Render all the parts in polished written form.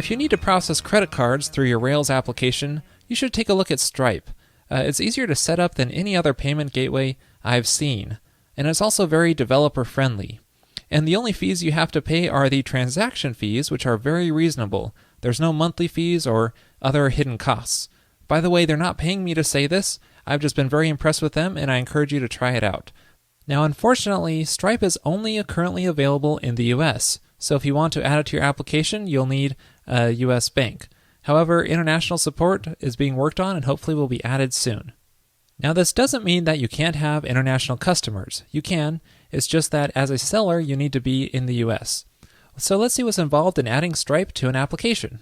if you need to process credit cards through your Rails application, you should take a look at Stripe. It's easier to set up than any other payment gateway I've seen, and it's also very developer-friendly. And the only fees you have to pay are the transaction fees, which are very reasonable. There's no monthly fees or other hidden costs. By the way, they're not paying me to say this. I've just been very impressed with them, and I encourage you to try it out. Now, unfortunately, Stripe is only currently available in the US, so if you want to add it to your application, you'll need a US bank. However, international support is being worked on and hopefully will be added soon. Now, this doesn't mean that you can't have international customers. You can. It's just that as a seller, you need to be in the US. So let's see what's involved in adding Stripe to an application.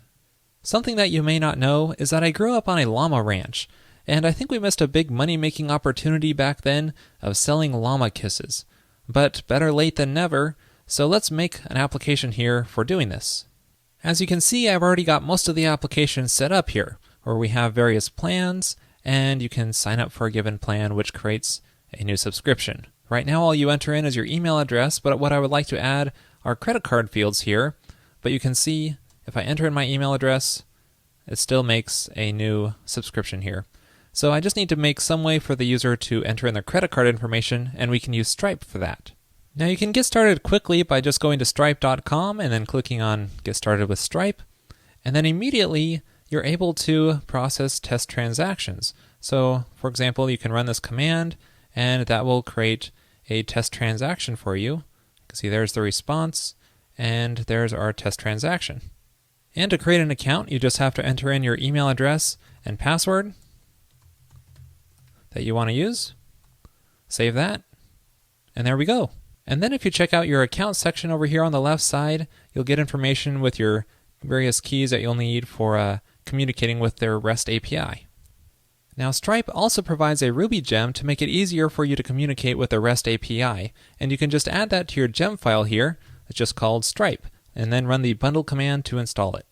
Something that you may not know is that I grew up on a llama ranch, and I think we missed a big money-making opportunity back then of selling llama kisses. But better late than never, so let's make an application here for doing this. As you can see, I've already got most of the application set up here, where we have various plans, and you can sign up for a given plan, which creates a new subscription. Right now, all you enter in is your email address, but what I would like to add are credit card fields here. But you can see, if I enter in my email address, it still makes a new subscription here. So I just need to make some way for the user to enter in their credit card information, and we can use Stripe for that. Now you can get started quickly by just going to stripe.com and then clicking on Get Started with Stripe, and then immediately you're able to process test transactions. So, for example, you can run this command, and that will create a test transaction for you. You can see there's the response, and there's our test transaction. And to create an account, you just have to enter in your email address and password that you want to use. Save that, and there we go. And then if you check out your account section over here on the left side, you'll get information with your various keys that you'll need for communicating with their REST API. Now, Stripe also provides a Ruby gem to make it easier for you to communicate with the REST API, and you can just add that to your gem file here. It's just called Stripe, and then run the bundle command to install it.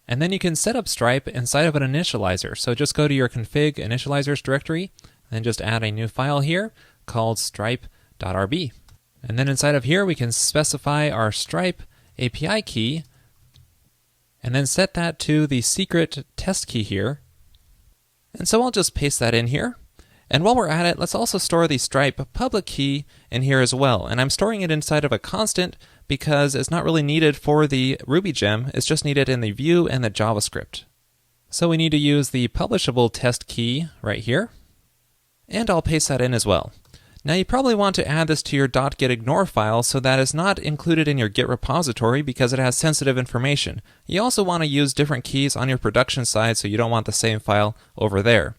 And then you can set up Stripe inside of an initializer. So just go to your config initializers directory, and just add a new file here called stripe.rb. And then inside of here, we can specify our Stripe API key, and then set that to the secret test key here. And so I'll just paste that in here. And while we're at it, let's also store the Stripe public key in here as well. And I'm storing it inside of a constant because it's not really needed for the Ruby gem. It's just needed in the Vue and the JavaScript. So we need to use the publishable test key right here. And I'll paste that in as well. Now you probably want to add this to your .getignore file so that it's not included in your Git repository because it has sensitive information. You also want to use different keys on your production side so you don't want the same file over there.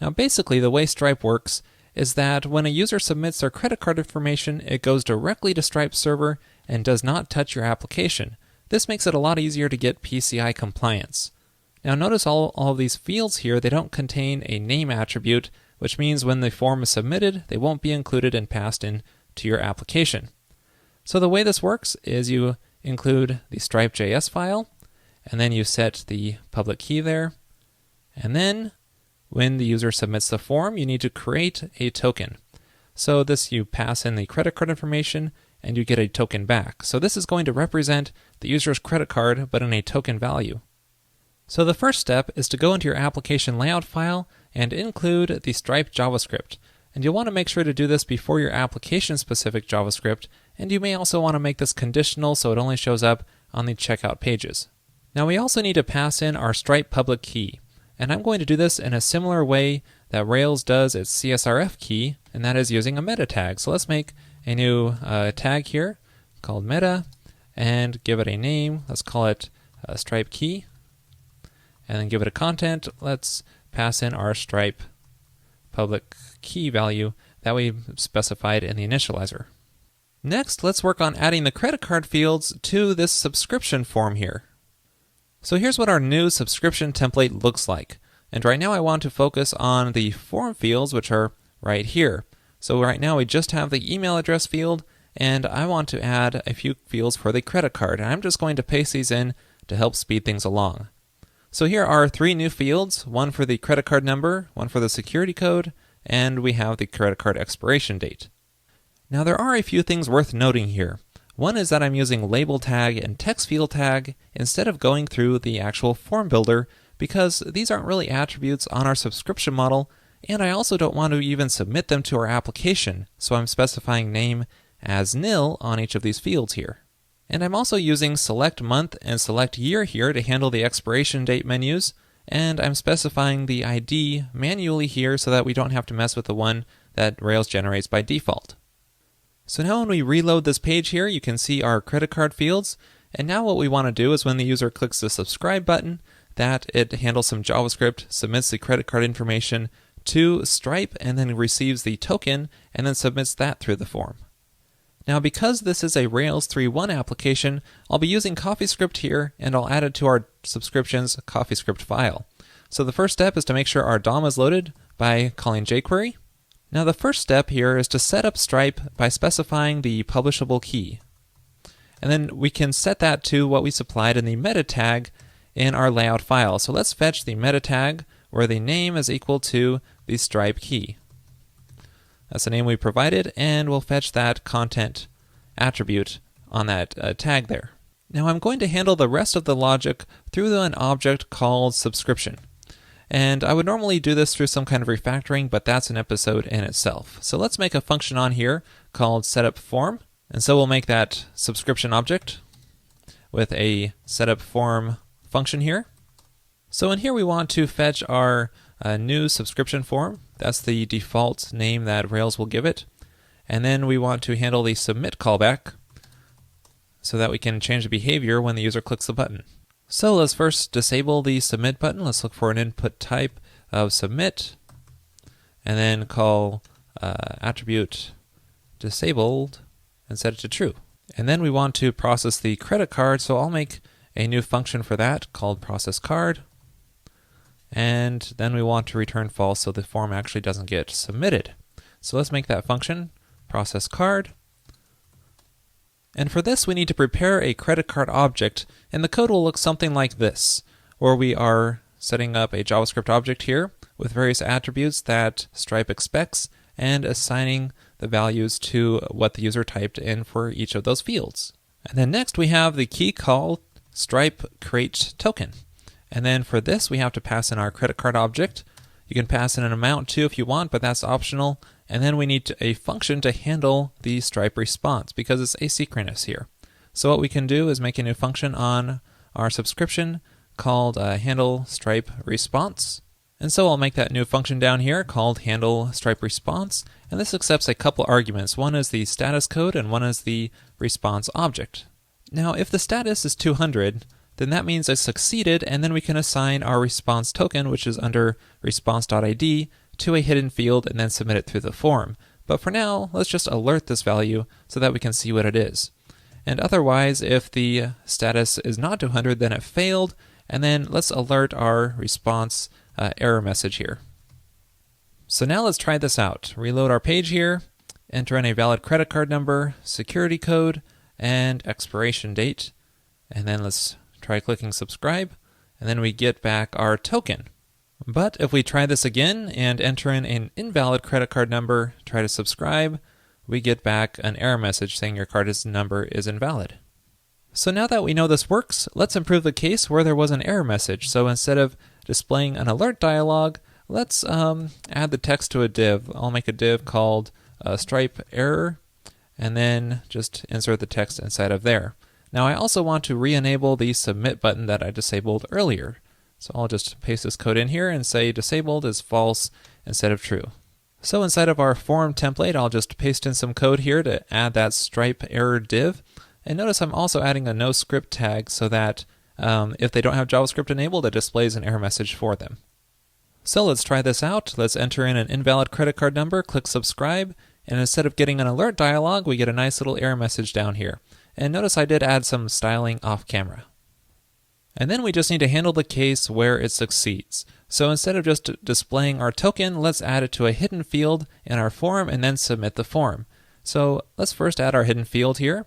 Now basically the way Stripe works is that when a user submits their credit card information, it goes directly to Stripe's server and does not touch your application. This makes it a lot easier to get PCI compliance. Now notice all of these fields here, they don't contain a name attribute, which means when the form is submitted, they won't be included and passed in to your application. So the way this works is you include the Stripe.js file, and then you set the public key there, and then when the user submits the form, you need to create a token. So this, you pass in the credit card information, and you get a token back. So this is going to represent the user's credit card, but in a token value. So the first step is to go into your application layout file and include the Stripe JavaScript. And you'll want to make sure to do this before your application-specific JavaScript, and you may also want to make this conditional so it only shows up on the checkout pages. Now we also need to pass in our Stripe public key, and I'm going to do this in a similar way that Rails does its CSRF key, and that is using a meta tag. So let's make a new tag here called meta, and give it a name. Let's call it Stripe key. And then give it a content. Let's pass in our Stripe public key value that we specified in the initializer. Next, let's work on adding the credit card fields to this subscription form here. So here's what our new subscription template looks like. And right now I want to focus on the form fields, which are right here. So right now we just have the email address field, and I want to add a few fields for the credit card. And I'm just going to paste these in to help speed things along. So here are 3 new fields, one for the credit card number, one for the security code, and we have the credit card expiration date. Now there are a few things worth noting here. One is that I'm using label tag and text field tag instead of going through the actual form builder, because these aren't really attributes on our subscription model, and I also don't want to even submit them to our application, so I'm specifying name as nil on each of these fields here. And I'm also using select month and select year here to handle the expiration date menus, and I'm specifying the ID manually here so that we don't have to mess with the one that Rails generates by default. So now when we reload this page here, you can see our credit card fields, and now what we want to do is when the user clicks the subscribe button, that it handles some JavaScript, submits the credit card information to Stripe, and then receives the token, and then submits that through the form. Now because this is a Rails 3.1 application, I'll be using CoffeeScript here, and I'll add it to our subscriptions CoffeeScript file. So the first step is to make sure our DOM is loaded by calling jQuery. Now the first step here is to set up Stripe by specifying the publishable key. And then we can set that to what we supplied in the meta tag in our layout file. So let's fetch the meta tag where the name is equal to the Stripe key. That's the name we provided, and we'll fetch that content attribute on that tag there. Now I'm going to handle the rest of the logic through an object called subscription. And I would normally do this through some kind of refactoring, but that's an episode in itself. So let's make a function on here called setupForm. And so we'll make that subscription object with a setupForm function here. So in here we want to fetch our new subscription form. That's the default name that Rails will give it. And then we want to handle the submit callback so that we can change the behavior when the user clicks the button. So let's first disable the submit button. Let's look for an input type of submit, and then call attribute disabled and set it to true. And then we want to process the credit card, so I'll make a new function for that called process card. And then we want to return false so the form actually doesn't get submitted. So let's make that function process card. And for this, we need to prepare a credit card object, and the code will look something like this, where we are setting up a JavaScript object here with various attributes that Stripe expects and assigning the values to what the user typed in for each of those fields. And then next we have the key called Stripe create token. And then for this, we have to pass in our credit card object. You can pass in an amount too if you want, but that's optional. And then we need a function to handle the Stripe response because it's asynchronous here. So what we can do is make a new function on our subscription called handle Stripe response. And so I'll make that new function down here called handle Stripe response. And this accepts a couple arguments. One is the status code and one is the response object. Now, if the status is 200, then that means I succeeded, and then we can assign our response token, which is under response.id, to a hidden field and then submit it through the form. But for now, let's just alert this value so that we can see what it is. And otherwise, if the status is not 200, then it failed, and then let's alert our response error message here. So now let's try this out. Reload our page here, enter in a valid credit card number, security code, and expiration date, and then let's try clicking subscribe, and then we get back our token. But if we try this again and enter in an invalid credit card number, try to subscribe, we get back an error message saying your card number is invalid. So now that we know this works, let's improve the case where there was an error message. So instead of displaying an alert dialog, let's add the text to a div. I'll make a div called Stripe error, and then just insert the text inside of there. Now I also want to re-enable the submit button that I disabled earlier. So I'll just paste this code in here and say disabled is false instead of true. So inside of our form template, I'll just paste in some code here to add that Stripe error div. And notice I'm also adding a no script tag so that if they don't have JavaScript enabled, it displays an error message for them. So let's try this out. Let's enter in an invalid credit card number, click subscribe, and instead of getting an alert dialog, we get a nice little error message down here. And notice I did add some styling off camera. And then we just need to handle the case where it succeeds. So instead of just displaying our token, let's add it to a hidden field in our form and then submit the form. So let's first add our hidden field here.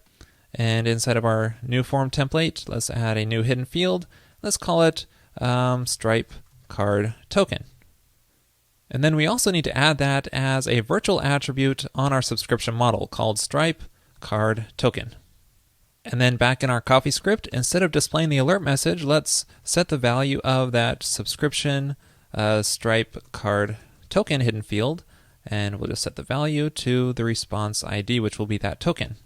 And inside of our new form template, let's add a new hidden field. Let's call it Stripe card token. And then we also need to add that as a virtual attribute on our subscription model called Stripe card token. And then back in our CoffeeScript, instead of displaying the alert message, let's set the value of that subscription Stripe card token hidden field, and we'll just set the value to the response ID, which will be that token.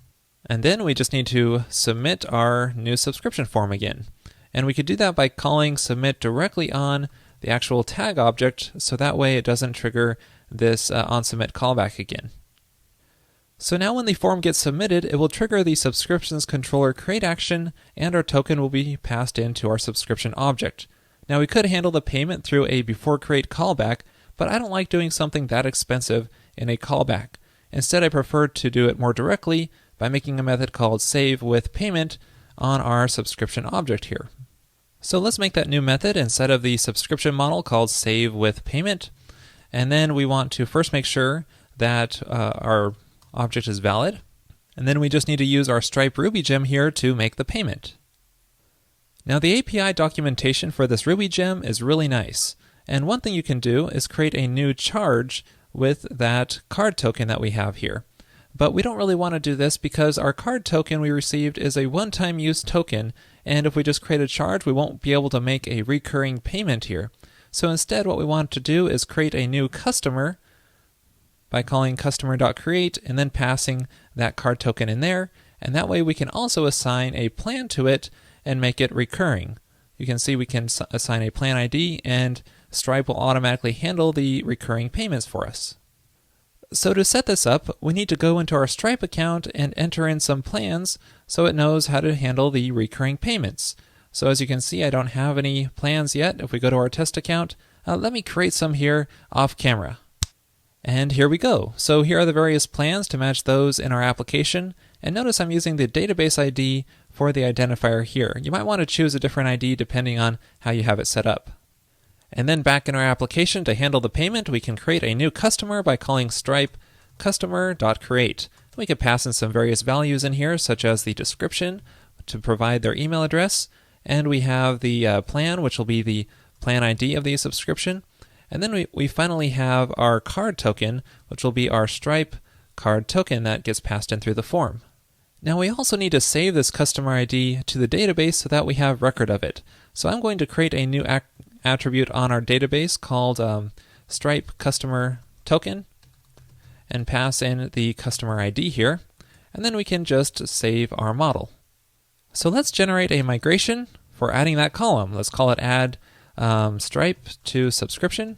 And then we just need to submit our new subscription form again. And we could do that by calling submit directly on the actual tag object, so that way it doesn't trigger this onSubmit callback again. So now when the form gets submitted, it will trigger the subscriptions controller create action, and our token will be passed into our subscription object. Now we could handle the payment through a before create callback, but I don't like doing something that expensive in a callback. Instead, I prefer to do it more directly by making a method called save with payment on our subscription object here. So let's make that new method instead of the subscription model called save with payment. And then we want to first make sure that our object is valid. And then we just need to use our Stripe Ruby gem here to make the payment. Now the API documentation for this Ruby gem is really nice. And one thing you can do is create a new charge with that card token that we have here. But we don't really want to do this because our card token we received is a one-time use token, and if we just create a charge, we won't be able to make a recurring payment here. So instead, what we want to do is create a new customer by calling customer.create and then passing that card token in there, and that way we can also assign a plan to it and make it recurring. You can see we can assign a plan ID, and Stripe will automatically handle the recurring payments for us. So to set this up, we need to go into our Stripe account and enter in some plans so it knows how to handle the recurring payments. So as you can see, I don't have any plans yet. If we go to our test account, let me create some here off camera. And here we go. So here are the various plans to match those in our application. And notice I'm using the database ID for the identifier here. You might want to choose a different ID depending on how you have it set up. And then back in our application, to handle the payment, we can create a new customer by calling Stripe customer.create. We can pass in some various values in here, such as the description to provide their email address, and we have the plan, which will be the plan ID of the subscription. And then we finally have our card token, which will be our Stripe card token that gets passed in through the form. Now we also need to save this customer ID to the database so that we have record of it. So I'm going to create a new attribute on our database called Stripe customer token and pass in the customer ID here, and then we can just save our model. So let's generate a migration for adding that column. Let's call it add Stripe to subscription,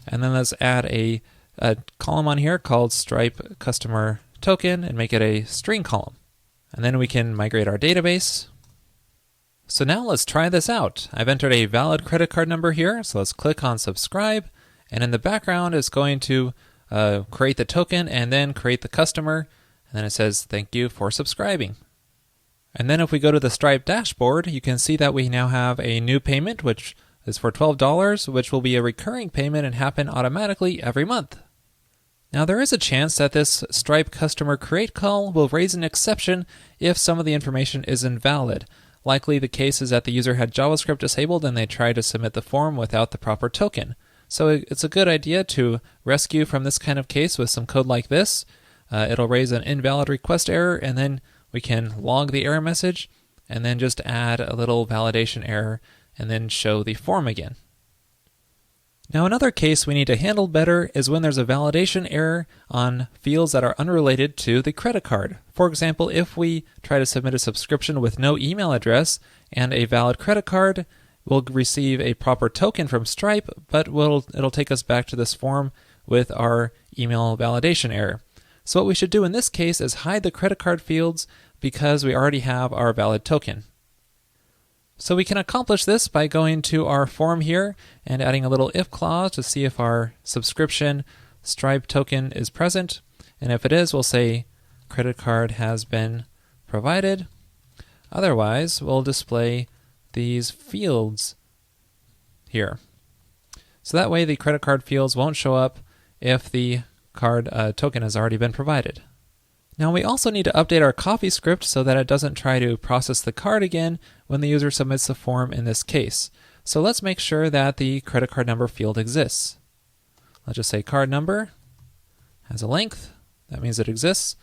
and then let's add a column on here called Stripe customer token and make it a string column. And then we can migrate our database. So now let's try this out. I've entered a valid credit card number here, so let's click on subscribe, and in the background it's going to create the token and then create the customer, and then it says thank you for subscribing. And then if we go to the Stripe dashboard, you can see that we now have a new payment, which is for $12, which will be a recurring payment and happen automatically every month. Now there is a chance that this Stripe customer create call will raise an exception if some of the information is invalid. Likely the case is that the user had JavaScript disabled and they tried to submit the form without the proper token. So it's a good idea to rescue from this kind of case with some code like this. It'll raise an invalid request error, and then we can log the error message and then just add a little validation error and then show the form again. Now another case we need to handle better is when there's a validation error on fields that are unrelated to the credit card. For example, if we try to submit a subscription with no email address and a valid credit card, we'll receive a proper token from Stripe, but it'll take us back to this form with our email validation error. So what we should do in this case is hide the credit card fields because we already have our valid token. So we can accomplish this by going to our form here and adding a little if clause to see if our subscription Stripe token is present. And if it is, we'll say credit card has been provided. Otherwise, we'll display these fields here. So that way the credit card fields won't show up if the card token has already been provided. Now we also need to update our CoffeeScript so that it doesn't try to process the card again when the user submits the form in this case. So let's make sure that the credit card number field exists. Let's just say card number has a length. That means it exists.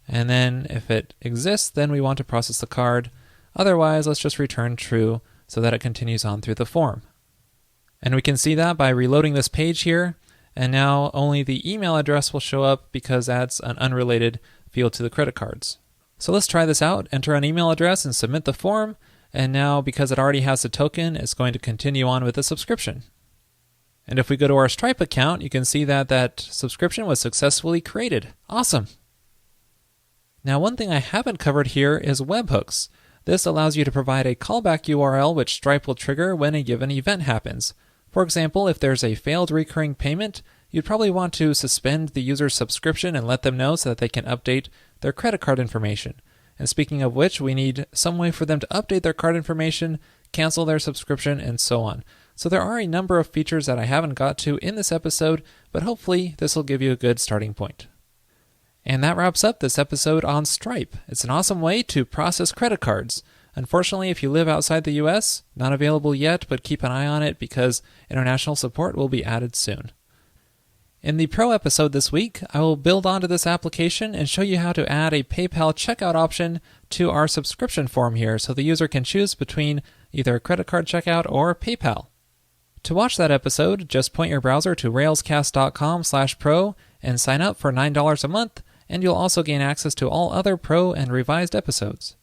And then if it exists, then we want to process the card. Otherwise, let's just return true so that it continues on through the form. And we can see that by reloading this page here. And now only the email address will show up because that's an unrelated field to the credit cards. So let's try this out. Enter an email address and submit the form. And now, because it already has the token, it's going to continue on with the subscription. And if we go to our Stripe account, you can see that that subscription was successfully created. Awesome. Now, one thing I haven't covered here is webhooks. This allows you to provide a callback URL which Stripe will trigger when a given event happens. For example, if there's a failed recurring payment, you'd probably want to suspend the user's subscription and let them know so that they can update their credit card information. And speaking of which, we need some way for them to update their card information, cancel their subscription, and so on. So there are a number of features that I haven't got to in this episode, but hopefully this will give you a good starting point. And that wraps up this episode on Stripe. It's an awesome way to process credit cards. Unfortunately, if you live outside the US, not available yet, but keep an eye on it because international support will be added soon. In the Pro episode this week, I will build onto this application and show you how to add a PayPal checkout option to our subscription form here so the user can choose between either a credit card checkout or PayPal. To watch that episode, just point your browser to railscast.com/pro and sign up for $9 a month, and you'll also gain access to all other Pro and revised episodes.